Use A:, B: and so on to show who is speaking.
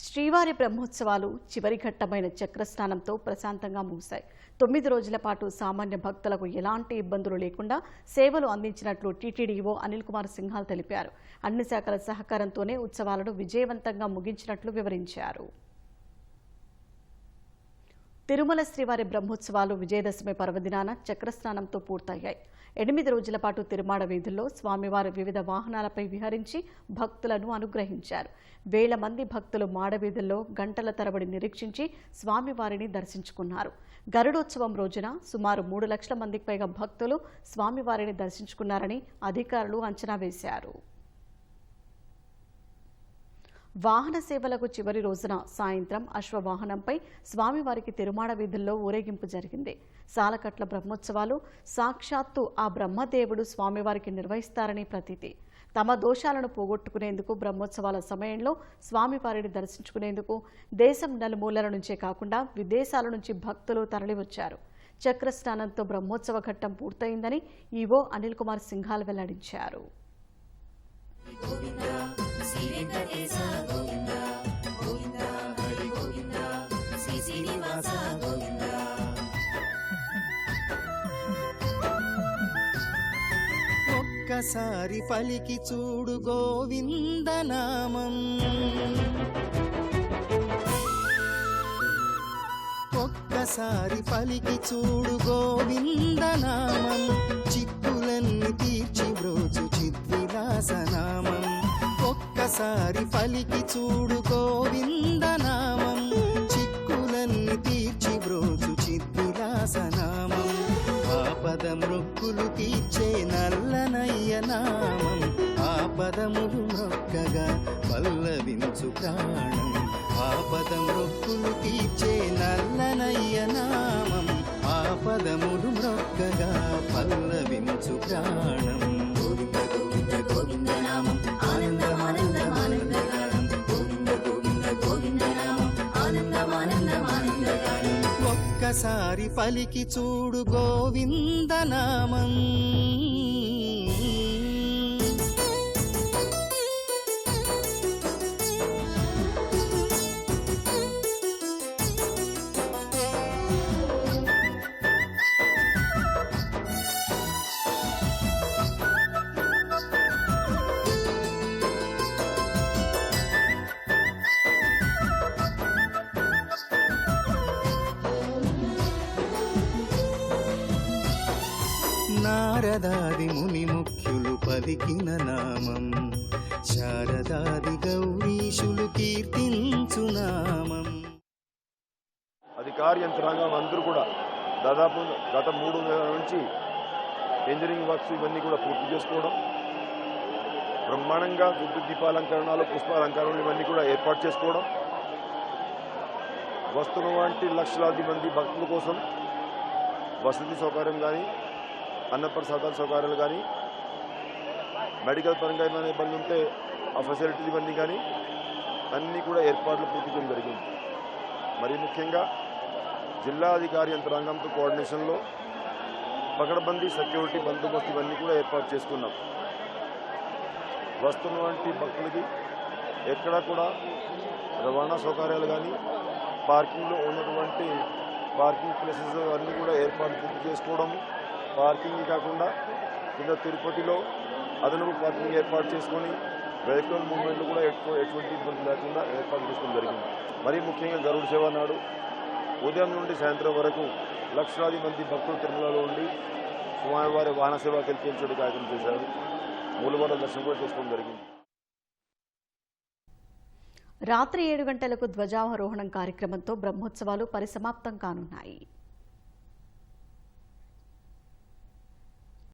A: శ్రీవారి బ్రహ్మోత్సవాలు చివరి ఘట్టమైన చక్రస్నానంతో ప్రశాంతంగా ముగిశాయి. 9 రోజుల పాటు సామాన్య భక్తులకు ఎలాంటి ఇబ్బందులు లేకుండా సేవలు అందించినట్లు టీటీడీఓ అనిల్ కుమార్ సింఘాల్ తెలిపారు. అన్ని శాఖల సహకారంతోనే ఉత్సవాలను విజయవంతంగా ముగించినట్లు వివరించారు. తిరుమల శ్రీవారి బ్రహ్మోత్సవాలు విజయదశమి పర్వదినాన చక్రస్నానంతో పూర్తయ్యాయి. 8 రోజుల పాటు తిరుమాడ వీధుల్లో స్వామివారు వివిధ వాహనాలపై విహరించి భక్తులను అనుగ్రహించారు. వేల మంది భక్తులు మాడవీధుల్లో గంటల తరబడి నిరీక్షించి స్వామివారిని దర్శించుకున్నారు. గరుడోత్సవం రోజున సుమారు 3 లక్షల మందికి పైగా భక్తులు స్వామివారిని దర్శించుకున్నారని అధికారులు అంచనా వేశారు. వాహన సేవలకు చివరి రోజున సాయంత్రం అశ్వవాహనంపై స్వామివారికి తిరుమాడ వీధుల్లో ఊరేగింపు జరిగింది. సాలకట్ల బ్రహ్మోత్సవాలు సాక్షాత్తు ఆ బ్రహ్మదేవుడు స్వామివారికి నిర్వహిస్తారని ప్రతీతి. తమ దోషాలను పోగొట్టుకునేందుకు బ్రహ్మోత్సవాల సమయంలో స్వామివారిని దర్శించుకునేందుకు దేశం నలుమూలల నుంచే కాకుండా విదేశాల నుంచి భక్తులు తరలివచ్చారు. చక్రస్నానంతో బ్రహ్మోత్సవ ఘట్టం పూర్తయిందని ఈవో అనిల్ కుమార్ సింఘాల్ వెల్లడించారు.
B: ఒక్కసారి పలికి చూడు గోవిందనామం, ఒక్కసారి పలికి చూడు గోవిందనామం, చిక్కులన్నీ తీర్చి బ్రోచు చిద్విలాసనామం. ఒక్కసారి పలికి చూడు గోవిందనామం, చిక్కులన్నీ తీర్చి బ్రోచు చిద్విలాసనామం. ఆపద మృక్కులు తీర్చే నల్లనయ్య నామం, ఆపదములు మొక్కగా పల్లవించు ప్రాణం. ఆపద మృక్కులు తీర్చే నల్లనయ్య నామం, ఆపదములు మొక్కగా పల్లవించు ప్రాణం. గోవింద గోవింద గోవింద నామం ఆనందమానందమానందగానం, గోవింద గోవింద గోవింద నామం ఆనందమానందమానందగానం. ఒక్కసారి పలికి చూడు గోవిందనామం. నారదాది ముని ముఖ్యులు పలికిన నామం, శారదాది గౌరీశులు కీర్తించు నామం.
C: అధికార యంత్రాంగం అందరూ కూడా దాదాపు గత 3 నెలల నుంచి ఇంజనీరింగ్ వర్క్స్ ఇవన్నీ కూడా పూర్తి చేసుకోవడం, బ్రహ్మాండంగా విద్యుత్ దీపాలంకరణలు, పుష్పాలంకరణలు ఇవన్నీ కూడా ఏర్పాటు చేసుకోవడం, వస్తున్నటువంటి లక్షలాది మంది భక్తుల కోసం వసతి సౌకర్యం కానీ, అన్నప్రసాదాల సౌకర్యాలు కానీ, మెడికల్ పరంగా ఏమైనా ఇబ్బంది ఉంటే ఆ ఫెసిలిటీస్ ఇవన్నీ కానీ అన్నీ కూడా ఏర్పాట్లు పూర్తి చేయడం జరిగింది. మరీ ముఖ్యంగా జిల్లా అధికారి యంత్రాంగంతో కోఆర్డినేషన్లో పకడ్బందీ సెక్యూరిటీ బందోబస్తు ఇవన్నీ కూడా ఏర్పాటు చేసుకున్నాం. వస్తున్నటువంటి భక్తులకి ఎక్కడా కూడా రవాణా సౌకర్యాలు కానీ, పార్కింగ్లో ఉన్నటువంటి పార్కింగ్ ప్లేసెస్ అన్నీ కూడా ఏర్పాటు పూర్తి చేసుకోవడము, పార్కింగ్ కాకుండా కింద తిరుపతిలో అదనపు పార్కింగ్ ఏర్పాటు చేసుకొని వెహికల్ మూవ్మెంట్లు కూడా ఎటువంటి ఇబ్బంది లేకుండా ఏర్పాటు చేసుకోవడం జరిగింది. మరీ ముఖ్యంగా గరుడ సేవ నాడు ఉదయం నుండి సాయంత్రం వరకు లక్షలాది మంది భక్తులు తిరుమలలో ఉండి స్వామివారి వాహన సేవ కల్పించే కార్యక్రమం చేశారు. మూలవార దర్శనం కూడా చేసుకోవడం జరిగింది.
A: రాత్రి 7 గంటలకు ధ్వజావరోహణం కార్యక్రమంతో బ్రహ్మోత్సవాలు పరిసమాప్తం కానున్నాయి.